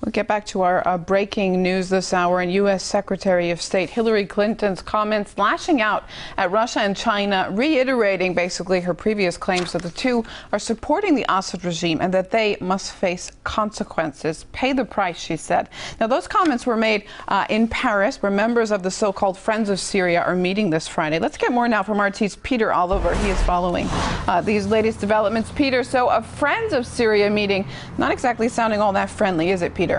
We'll get back to our breaking news this hour. And U.S. Secretary of State Hillary Clinton's comments lashing out at Russia and China, reiterating basically her previous claims that the two are supporting the Assad regime and that they must face consequences. Pay the price, she said. Now, those comments were made in Paris, where members of the so-called Friends of Syria are meeting this Friday. Let's get more now from RT's Peter Oliver. He is following these latest developments. Peter, so a Friends of Syria meeting, not exactly sounding all that friendly, is it, Peter?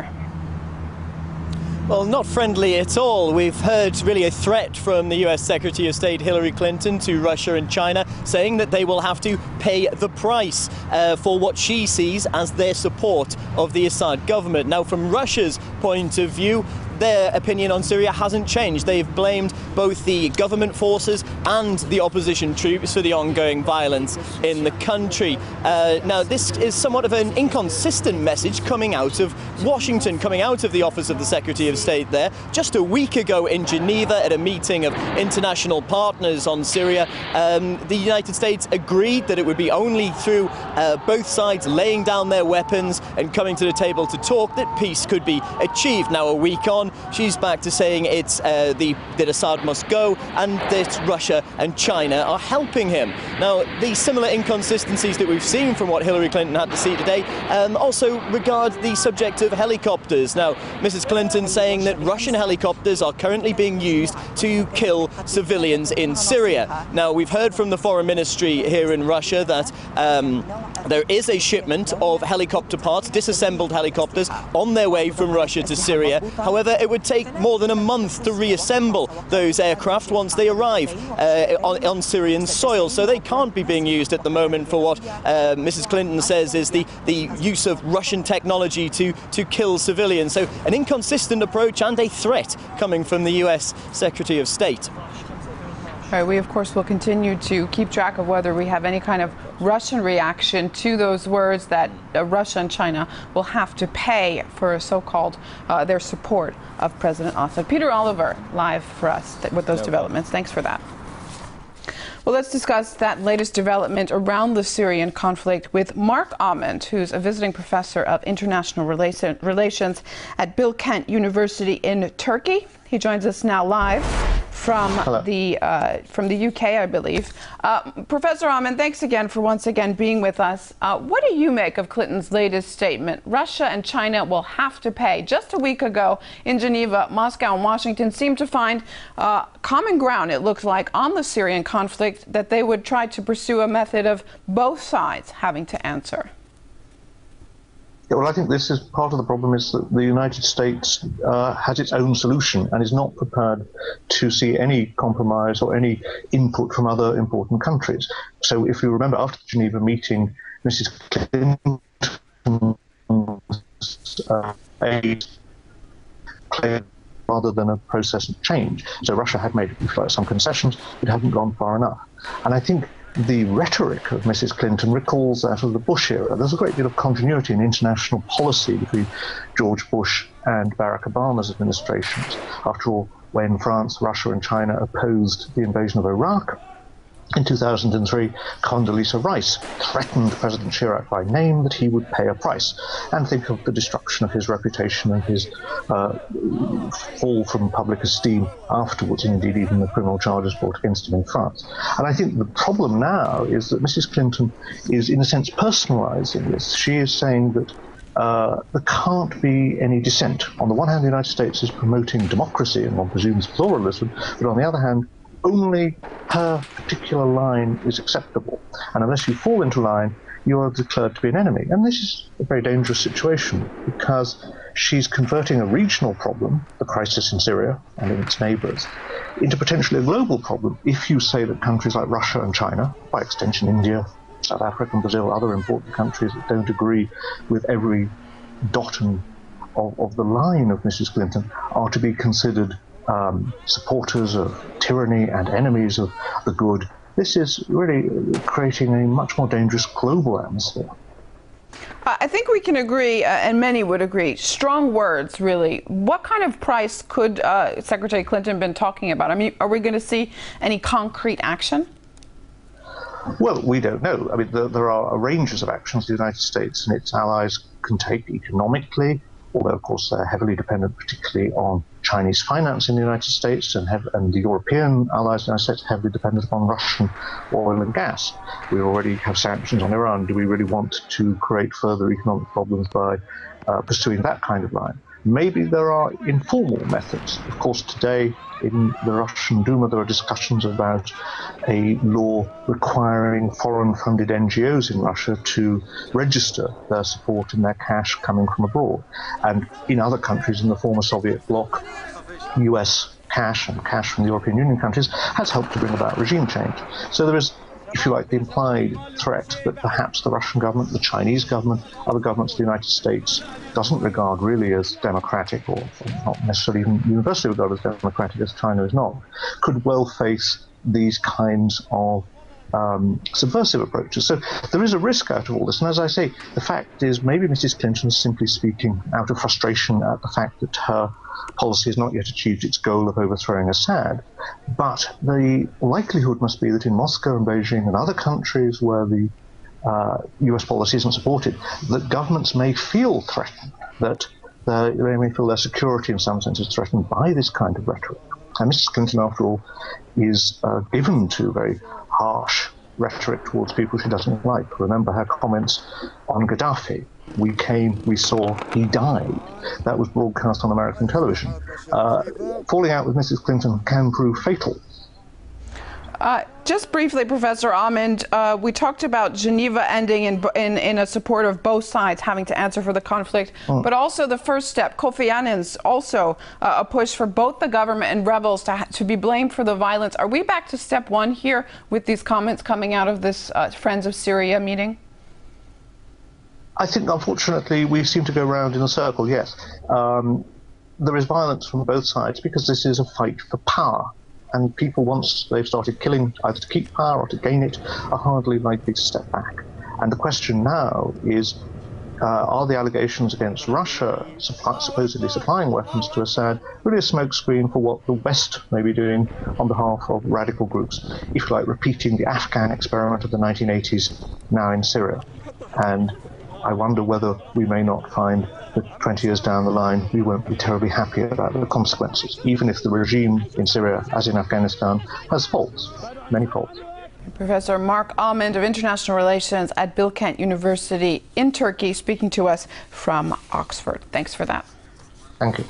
Well, not friendly at all. We've heard really a threat from the US Secretary of State Hillary Clinton to Russia and China, saying that they will have to pay the price for what she sees as their support of the Assad government. Now, from Russia's point of view, their opinion on Syria hasn't changed. They've blamed both the government forces and the opposition troops for the ongoing violence in the country. Now, this is somewhat of an inconsistent message coming out of Washington, coming out of the office of the Secretary of State there. Just a week ago in Geneva, at a meeting of international partners on Syria, the United States agreed that it would be only through both sides laying down their weapons and coming to the table to talk that peace could be achieved. Now, a week on, she's back to saying it's that Assad must go and that Russia and China are helping him. Now, the similar inconsistencies that we've seen from what Hillary Clinton had to see today also regard the subject of helicopters. Now, Mrs. Clinton saying that Russian helicopters are currently being used to kill civilians in Syria. Now, we've heard from the Foreign Ministry here in Russia that there is a shipment of helicopter parts, disassembled helicopters, on their way from Russia to Syria. However, it would take more than a month to reassemble those aircraft once they arrive on Syrian soil. So they can't be being used at the moment for what Mrs. Clinton says is the use of Russian technology to kill civilians. So an inconsistent approach and a threat coming from the US Secretary of State. All right, we, of course, will continue to keep track of whether we have any kind of Russian reaction to those words that Russia and China will have to pay for so-called their support of President Assad. Peter Oliver, live for us with those developments. Thanks for that. Well, let's discuss that latest development around the Syrian conflict with Mark Ahmed, who's a visiting professor of international relations at Bilkent University in Turkey. He joins us now live from the UK, I believe. Professor Ahmed, thanks again for once again being with us. What do you make of Clinton's latest statement? Russia and China will have to pay. Just a week ago in Geneva, Moscow and Washington seemed to find common ground, it looked like, on the Syrian conflict, that they would try to pursue a method of both sides having to answer. Yeah, well, I think this is part of the problem, is that the United States has its own solution and is not prepared to see any compromise or any input from other important countries. So if you remember, after the Geneva meeting, Mrs. Clinton's aid claimed rather than a process of change. So Russia had made some concessions, it hadn't gone far enough. And I think the rhetoric of Mrs. Clinton recalls that of the Bush era. There's a great deal of continuity in international policy between George Bush and Barack Obama's administrations. After all, when France, Russia and China opposed the invasion of Iraq in 2003, Condoleezza Rice threatened President Chirac by name that he would pay a price. And think of the destruction of his reputation and his fall from public esteem afterwards, and indeed even the criminal charges brought against him in France. And I think the problem now is that Mrs. Clinton is, in a sense, personalizing this. She is saying that there can't be any dissent. On the one hand, the United States is promoting democracy, and one presumes pluralism, but on the other hand, only her particular line is acceptable. And unless you fall into line, you are declared to be an enemy. And this is a very dangerous situation, because she's converting a regional problem, the crisis in Syria and in its neighbors, into potentially a global problem if you say that countries like Russia and China, by extension India, South Africa and Brazil, other important countries that don't agree with every dot of the line of Mrs. Clinton, are to be considered supporters of tyranny and enemies of the good. This is really creating a much more dangerous global atmosphere. I think we can agree, and many would agree, strong words, really. What kind of price could Secretary Clinton been talking about? I mean, are we going to see any concrete action? Well, we don't know. I mean, there are ranges of actions the United States and its allies can take economically, although of course they're heavily dependent particularly on Chinese finance in the United States, and the European allies in the United States are heavily dependent upon Russian oil and gas. We already have sanctions on Iran. Do we really want to create further economic problems by pursuing that kind of line? Maybe there are informal methods. Of course, today in the Russian Duma there are discussions about a law requiring foreign-funded NGOs in Russia to register their support and their cash coming from abroad. And in other countries in the former Soviet bloc, US cash and cash from the European Union countries has helped to bring about regime change. So there is, if you like, the implied threat that perhaps the Russian government, the Chinese government, other governments of the United States doesn't regard really as democratic, or not necessarily even universally regarded as democratic as China is not, could well face these kinds of subversive approaches. So there is a risk out of all this. And as I say, the fact is maybe Mrs. Clinton is simply speaking out of frustration at the fact that her policy has not yet achieved its goal of overthrowing Assad. But the likelihood must be that in Moscow and Beijing and other countries where the US policy isn't supported, that governments may feel threatened, that they may feel their security in some sense is threatened by this kind of rhetoric. And Mrs. Clinton, after all, is given to very harsh rhetoric towards people she doesn't like. Remember her comments on Gaddafi. We came, we saw, he died. That was broadcast on American television. Falling out with Mrs. Clinton can prove fatal. Just briefly, Professor Ahmed, we talked about Geneva ending in a support of both sides having to answer for the conflict, but also the first step, Kofi Annan's also a push for both the government and rebels to be blamed for the violence. Are we back to step one here with these comments coming out of this Friends of Syria meeting? I think, unfortunately, we seem to go round in a circle, yes. There is violence from both sides because this is a fight for power. And people, once they've started killing, either to keep power or to gain it, are hardly likely to step back. And the question now is, are the allegations against Russia supposedly supplying weapons to Assad really a smokescreen for what the West may be doing on behalf of radical groups, if you like, repeating the Afghan experiment of the 1980s now in Syria? And I wonder whether we may not find that 20 years down the line we won't be terribly happy about the consequences, even if the regime in Syria, as in Afghanistan, has faults, many faults. Professor Mark Ahmed of International Relations at Bilkent University in Turkey, speaking to us from Oxford. Thanks for that. Thank you.